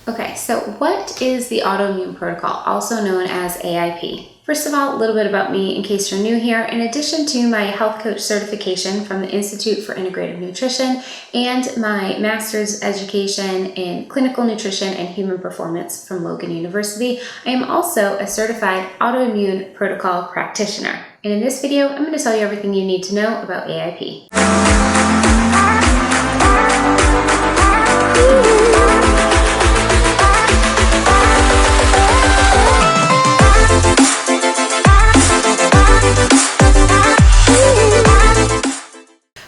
Okay, so what is the Autoimmune Protocol, also known as AIP? First of all, a little bit about me in case you're new here. In addition to my health coach certification from the Institute for Integrative Nutrition and my master's education in clinical nutrition and human performance from Logan University, I am also a certified Autoimmune Protocol practitioner. And in this video, I'm going to tell you everything you need to know about AIP.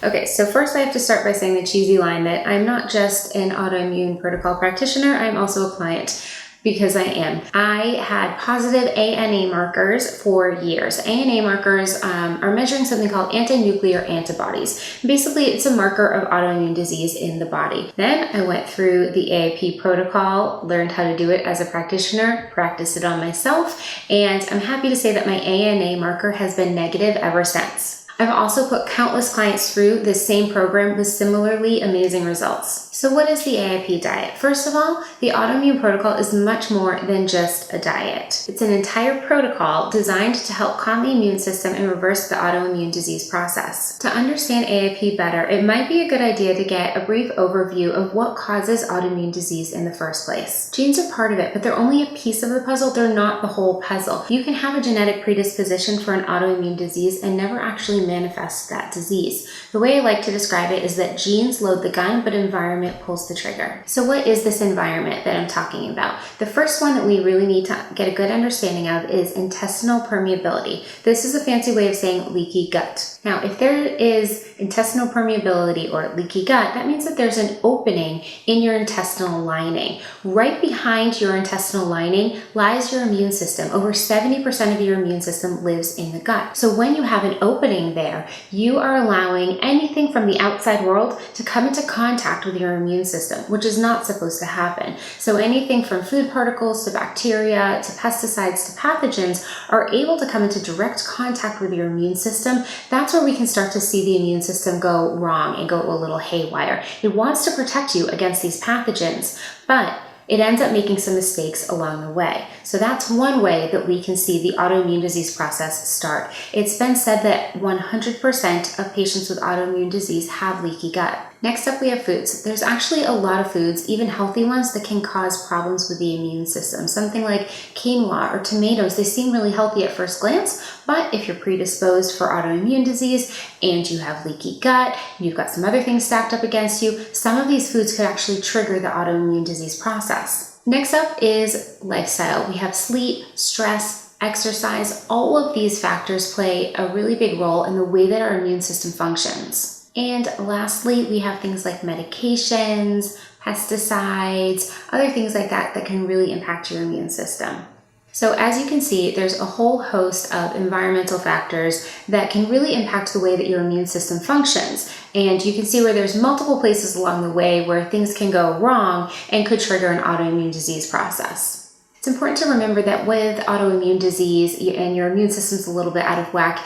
Okay, so first I have to start by saying the cheesy line that I'm not just an autoimmune protocol practitioner, I'm also a client, because I am. I had positive ANA markers for years. ANA markers are measuring something called anti-nuclear antibodies. Basically, it's a marker of autoimmune disease in the body. Then I went through the AIP protocol, learned how to do it as a practitioner, practiced it on myself, and I'm happy to say that my ANA marker has been negative ever since. I've also put countless clients through this same program with similarly amazing results. So what is the AIP diet? First of all, the Autoimmune Protocol is much more than just a diet. It's an entire protocol designed to help calm the immune system and reverse the autoimmune disease process. To understand AIP better, it might be a good idea to get a brief overview of what causes autoimmune disease in the first place. Genes are part of it, but they're only a piece of the puzzle. They're not the whole puzzle. You can have a genetic predisposition for an autoimmune disease and never actually manifest that disease. The way I like to describe it is that genes load the gun, but environment pulls the trigger. So what is this environment that I'm talking about? The first one that we really need to get a good understanding of is intestinal permeability. This is a fancy way of saying leaky gut. Now, if there is intestinal permeability or leaky gut, that means that there's an opening in your intestinal lining. Right behind your intestinal lining lies your immune system. Over 70% of your immune system lives in the gut. So when you have an opening there, you are allowing anything from the outside world to come into contact with your immune system, which is not supposed to happen. So anything from food particles to bacteria to pesticides to pathogens are able to come into direct contact with your immune system. That's where we can start to see the immune system go wrong and go a little haywire. It wants to protect you against these pathogens, but it ends up making some mistakes along the way. So that's one way that we can see the autoimmune disease process start. It's been said that 100% of patients with autoimmune disease have leaky gut. Next up, we have foods. There's actually a lot of foods, even healthy ones, that can cause problems with the immune system. Something like quinoa or tomatoes, they seem really healthy at first glance, but if you're predisposed for autoimmune disease and you have leaky gut, you've got some other things stacked up against you, some of these foods could actually trigger the autoimmune disease process. Next up is lifestyle. We have sleep, stress, exercise. All of these factors play a really big role in the way that our immune system functions. And lastly, we have things like medications, pesticides, other things like that that can really impact your immune system. So as you can see, there's a whole host of environmental factors that can really impact the way that your immune system functions. And you can see where there's multiple places along the way where things can go wrong and could trigger an autoimmune disease process. It's important to remember that with autoimmune disease and your immune system's a little bit out of whack,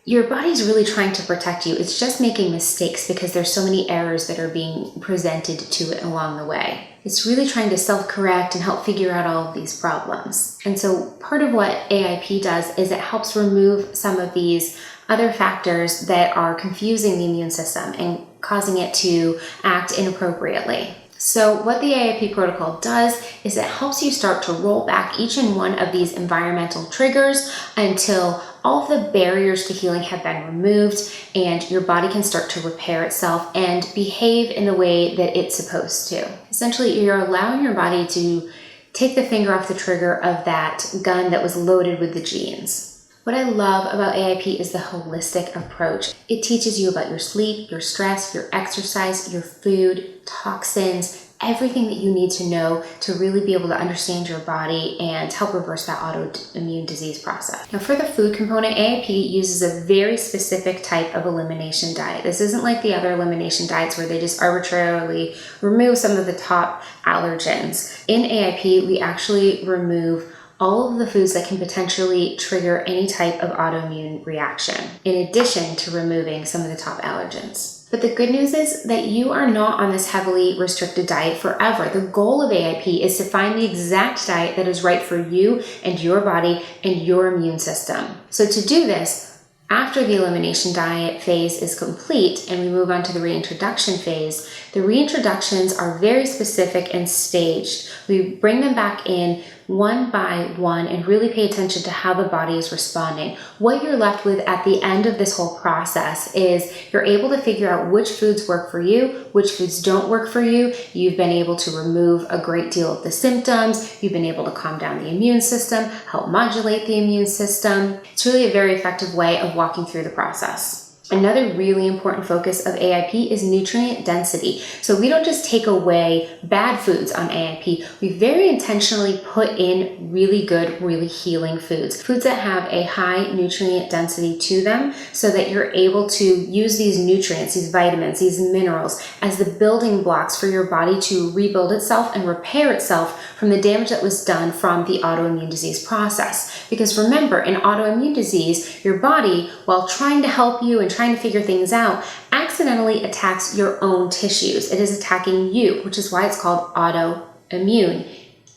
your body's really trying to protect you. It's just making mistakes because there's so many errors that are being presented to it along the way. It's really trying to self-correct and help figure out all of these problems. And so part of what AIP does is it helps remove some of these other factors that are confusing the immune system and causing it to act inappropriately. So what the AIP protocol does is it helps you start to roll back each and one of these environmental triggers until all of the barriers to healing have been removed and your body can start to repair itself and behave in the way that it's supposed to. Essentially, you're allowing your body to take the finger off the trigger of that gun that was loaded with the genes. What I love about AIP is the holistic approach. It teaches you about your sleep, your stress, your exercise, your food, toxins, everything that you need to know to really be able to understand your body and help reverse that autoimmune disease process. Now for the food component, AIP uses a very specific type of elimination diet. This isn't like the other elimination diets where they just arbitrarily remove some of the top allergens. In AIP, we actually remove all of the foods that can potentially trigger any type of autoimmune reaction, in addition to removing some of the top allergens. But the good news is that you are not on this heavily restricted diet forever. The goal of AIP is to find the exact diet that is right for you and your body and your immune system. So to do this, after the elimination diet phase is complete and we move on to the reintroduction phase, the reintroductions are very specific and staged. We bring them back in one by one and really pay attention to how the body is responding. What you're left with at the end of this whole process is you're able to figure out which foods work for you, which foods don't work for you. You've been able to remove a great deal of the symptoms. You've been able to calm down the immune system, help modulate the immune system. It's really a very effective way of walking through the process. Another really important focus of AIP is nutrient density. So we don't just take away bad foods on AIP, we very intentionally put in really good, really healing foods. Foods that have a high nutrient density to them so that you're able to use these nutrients, these vitamins, these minerals as the building blocks for your body to rebuild itself and repair itself from the damage that was done from the autoimmune disease process. Because remember, in autoimmune disease, your body, while trying to help you and trying to figure things out, accidentally attacks your own tissues. It is attacking you, which is why it's called autoimmune.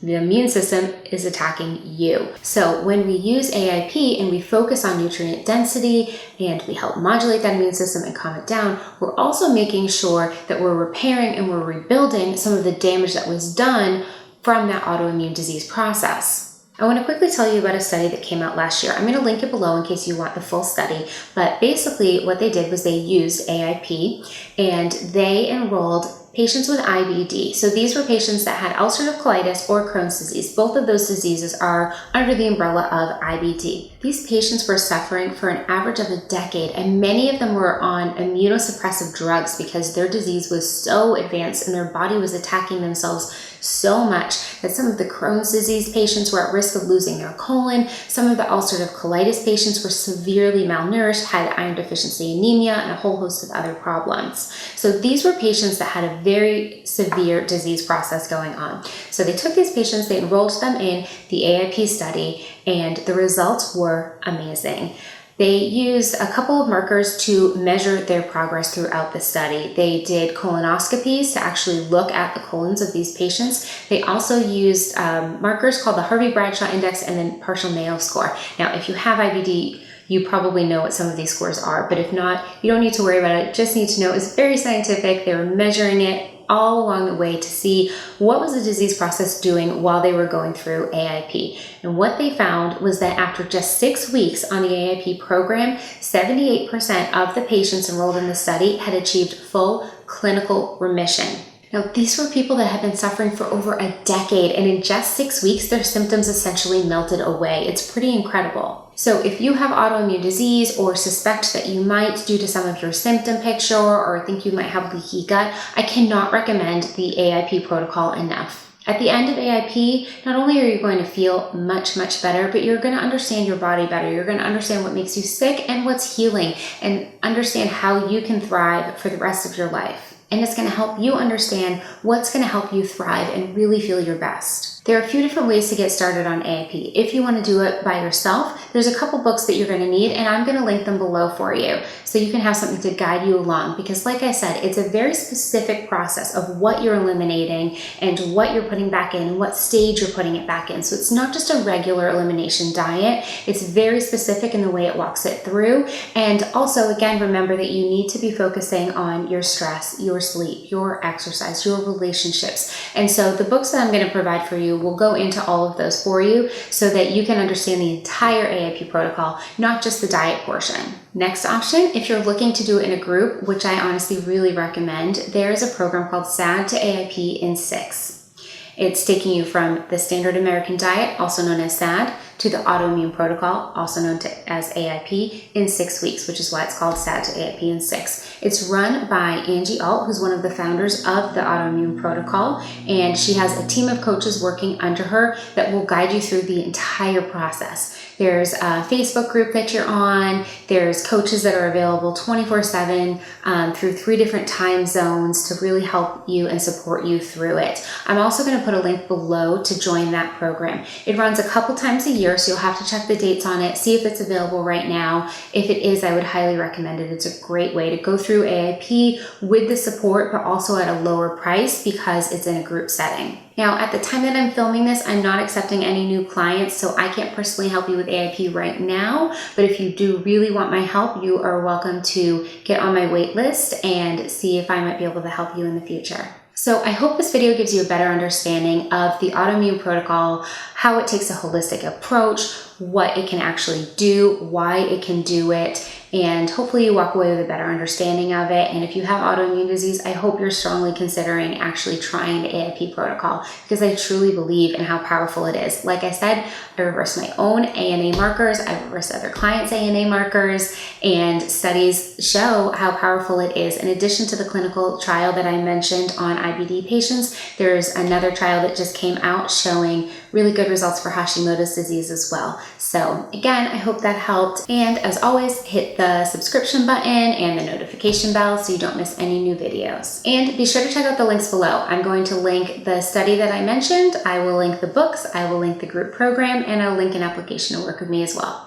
The immune system is attacking you. So when we use AIP and we focus on nutrient density and we help modulate that immune system and calm it down, we're also making sure that we're repairing and we're rebuilding some of the damage that was done from that autoimmune disease process. I want to quickly tell you about a study that came out last year. I'm going to link it below in case you want the full study, but basically what they did was they used AIP and they enrolled patients with IBD. So these were patients that had ulcerative colitis or Crohn's disease. Both of those diseases are under the umbrella of IBD. These patients were suffering for an average of a decade, and many of them were on immunosuppressive drugs because their disease was so advanced and their body was attacking themselves so much that some of the Crohn's disease patients were at risk of losing their colon. Some of the ulcerative colitis patients were severely malnourished, had iron deficiency anemia, and a whole host of other problems. So these were patients that had a very severe disease process going on. So they took these patients, they enrolled them in the AIP study, and the results were amazing. They used a couple of markers to measure their progress throughout the study. They did colonoscopies to actually look at the colons of these patients. They also used markers called the Harvey-Bradshaw Index and then partial Mayo score. Now, if you have IBD, you probably know what some of these scores are, but if not, you don't need to worry about it. Just need to know it's very scientific. They were measuring it all along the way to see what was the disease process doing while they were going through AIP. And what they found was that after just 6 weeks on the AIP program, 78% of the patients enrolled in the study had achieved full clinical remission. Now, these were people that had been suffering for over a decade, and in just 6 weeks, their symptoms essentially melted away. It's pretty incredible. So if you have autoimmune disease or suspect that you might due to some of your symptom picture or think you might have leaky gut, I cannot recommend the AIP protocol enough. At the end of AIP, not only are you going to feel much, much better, but you're going to understand your body better. You're going to understand what makes you sick and what's healing, and understand how you can thrive for the rest of your life. And it's going to help you understand what's going to help you thrive and really feel your best. There are a few different ways to get started on AIP. If you want to do it by yourself, there's a couple books that you're going to need, and I'm going to link them below for you so you can have something to guide you along. Because like I said, it's a very specific process of what you're eliminating and what you're putting back in and what stage you're putting it back in. So it's not just a regular elimination diet. It's very specific in the way it walks it through. And also, again, remember that you need to be focusing on your stress, your sleep, your exercise, your relationships. And so the books that I'm going to provide for you will go into all of those for you so that you can understand the entire AIP protocol, not just the diet portion. Next option, if you're looking to do it in a group, which I honestly really recommend, there is a program called SAD to AIP in 6. It's taking you from the standard American diet, also known as SAD, to the Autoimmune Protocol, also known as AIP, in 6 weeks, which is why it's called SAD to AIP in 6. It's run by Angie Alt, who's one of the founders of the Autoimmune Protocol, and she has a team of coaches working under her that will guide you through the entire process. There's a Facebook group that you're on. There's coaches that are available 24/7 through 3 different time zones to really help you and support you through it. I'm also going to put a link below to join that program. It runs a couple times a year, so you'll have to check the dates on it, see if it's available right now. If it is, I would highly recommend it. It's a great way to go through AIP with the support, but also at a lower price because it's in a group setting. Now, at the time that I'm filming this, I'm not accepting any new clients, so I can't personally help you with AIP right now. But if you do really want my help, you are welcome to get on my wait list and see if I might be able to help you in the future. So I hope this video gives you a better understanding of the Autoimmune Protocol, how it takes a holistic approach, what it can actually do, why it can do it, and hopefully you walk away with a better understanding of it. And if you have autoimmune disease, I hope you're strongly considering actually trying the AIP protocol, because I truly believe in how powerful it is. Like I said, I reverse my own ANA markers, I reverse other clients' ANA markers, and studies show how powerful it is. In addition to the clinical trial that I mentioned on IBD patients, there's another trial that just came out showing really good results for Hashimoto's disease as well. So again, I hope that helped. And as always, hit the subscription button and the notification bell so you don't miss any new videos. And be sure to check out the links below. I'm going to link the study that I mentioned, I will link the books, I will link the group program, and I'll link an application to work with me as well.